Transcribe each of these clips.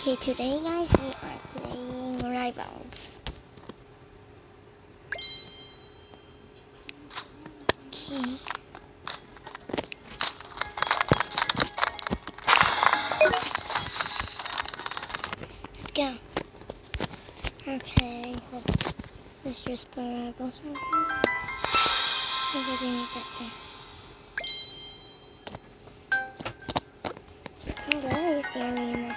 Okay, today guys we are playing Rivals. Okay. Go. Okay, let's just put Rivals. I think I need that there. I'm glad I used the arena.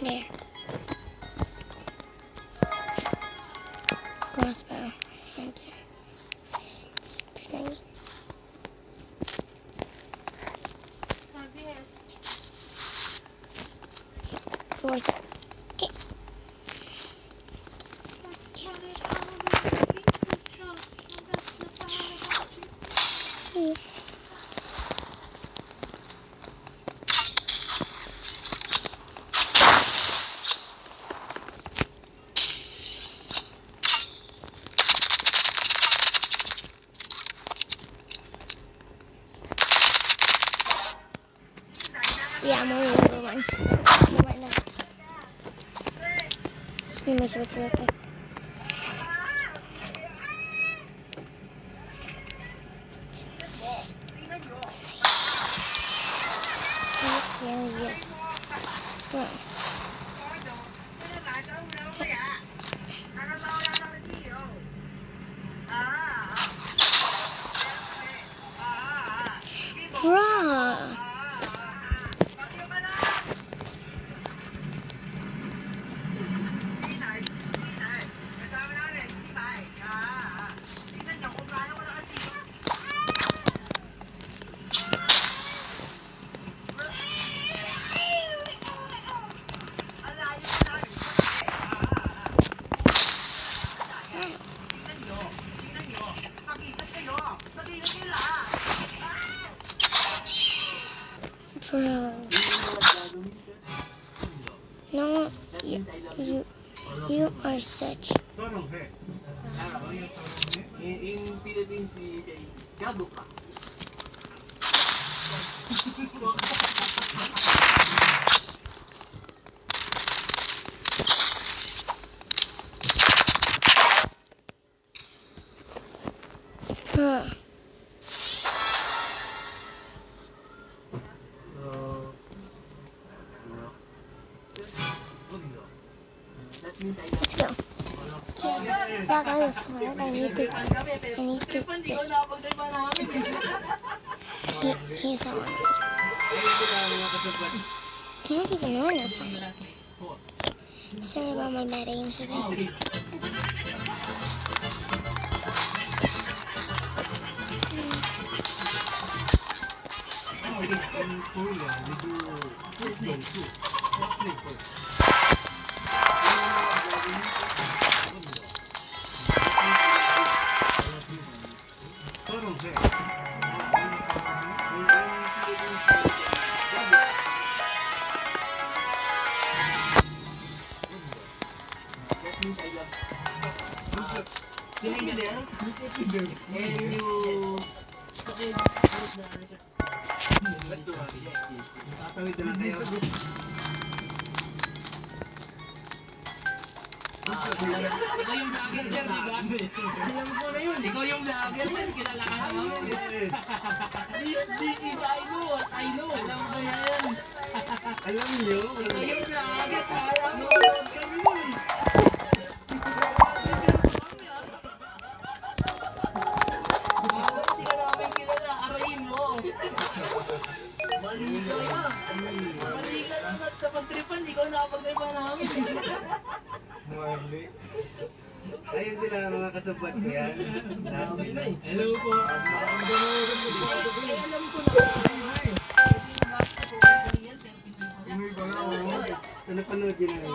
There. Crossbow. And pretty. Doors. Okay. Let's turn it on. That's the See. Yeah, I'm only number one. Right now. Just gonna mess with it real quick. Are you serious? Well, bruh. Bro. No, you are such. In Philippines, we say, gago ka. Huh. Let's go. Okay, that guy was hard. I need to just. He's on me. Can't even run a fight. Sorry about my bad aim today. In Korea, we do first name too. First name first. Behind you there, and you tatawid na lang kayo. Ikaw yung vlogger sir, di ba? Alam ko na yun. Ikaw yung vlogger sir, kilala ka namin. This is I know. Alam ko yan. Alam nyo? Ikaw yung vlogger, alam mo. Kami nun. Hindi ka namin kilala, arayin mo. Mali ka lang at kapag-tripan, ikaw nakapag-tripan namin. Mali. Ayun sila mga kasabat ko yan. Hello po. Alam ko na. Napanood yun na rin.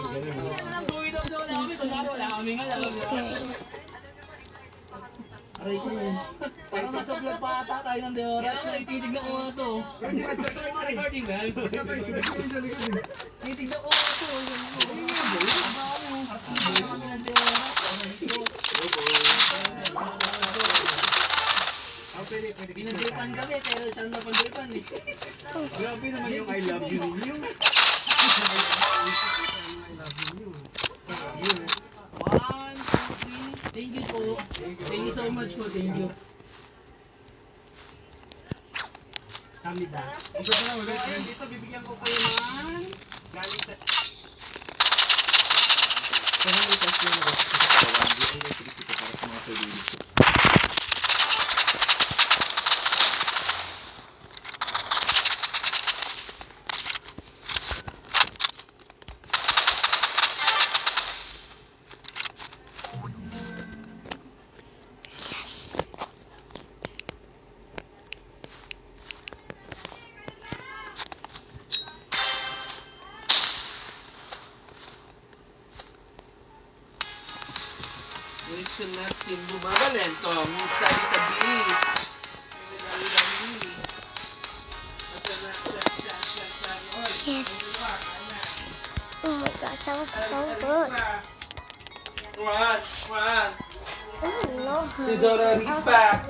Alam ko, ito daw namin. Kunwari wala kaming alam. Aray ko yun. Parang nasa vlog pa ata tayo ng Deoras. Titignan ko nga to. Recording ba? Titignan ko nga to. Kami ng Deoras. Pinagripan kami, pero isang napagripan eh. Grabe naman yung I love you ninyo. One, two, three. Thank you po. Thank you so much po. Thank you. Kami ba? Ito pa lang ulit. Dito, bibigyan ko kayo ng galing sa... Ito natin bumabalento. Tabi-tabi. Tabi-tabi. Yes. Oh my gosh, that was so good. One. Oh no. Si Zora Ripa.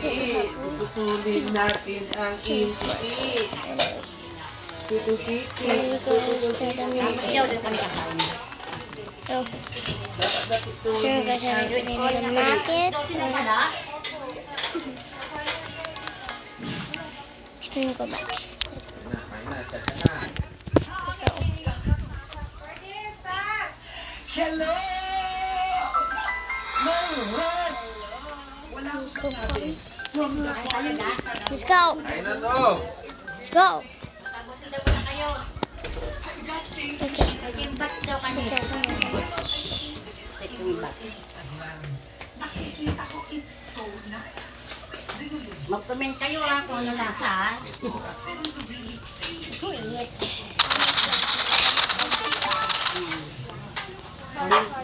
Titi. Tutulin natin ang impais. Tutupiti. Oh. Sure guys, I'm putting it in the market. Then go back. Hello! So funny. Let's go. Ay na to. Let's go. Okay. Mag-comment kayo kung ano lasa.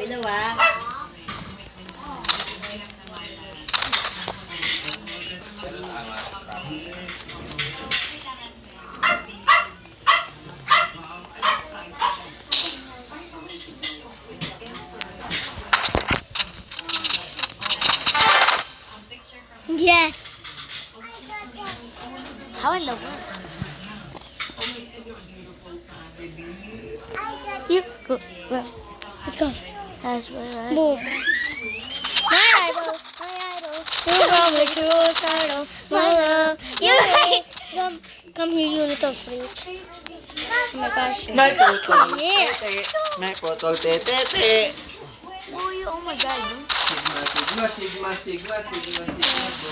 Bilaw Yes. How in the world? You go. Well, let's go. That's where I go. My idol, my idol. You brought me suicidal. My love, you hate. Come here, you little freak. Oh my gosh. May putol Yeah. tete. May putol tete. Oh my god. Sigma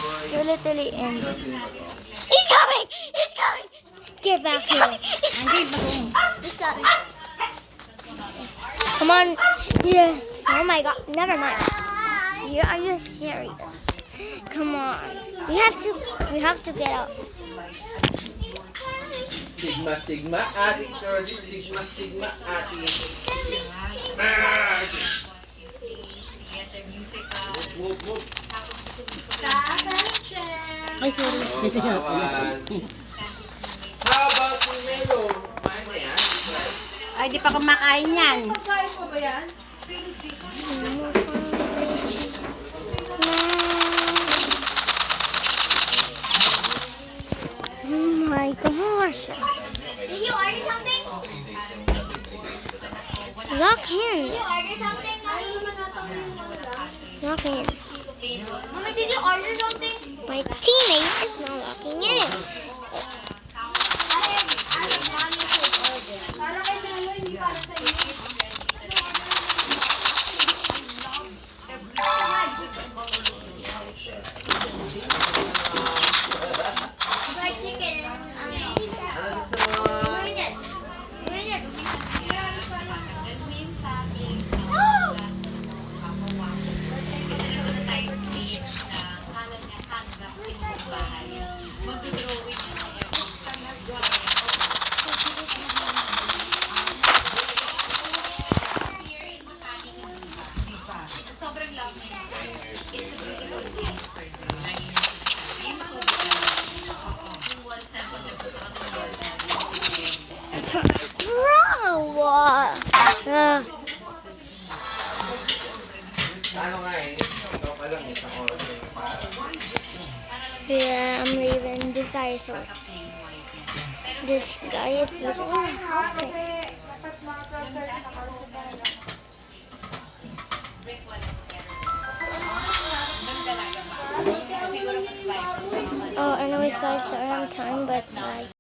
boy. You're literally in. He's coming! He's coming! Get back here. He's coming. Come on. Yes. Oh my god. Never mind. Are you serious? Come on. We have to get up. Sigma ating Curly. Sigma ating. Whoop. Ay, sorry. Bawal. How about yung melo? Kumain na yan? Ay, di pa kumakain yan. Oh my gosh. Did you order something? Lock in. Did you order something, Mommy? Lock in. Mommy, did you order something? My teammate is not locking in. Para kay Melo, hindi para sa iyo. Fried chicken. Ano gusto mo? Yeah, I'm leaving. This guy is so. This guy is looking. Oh, anyways, guys, sorry I'm time, but bye.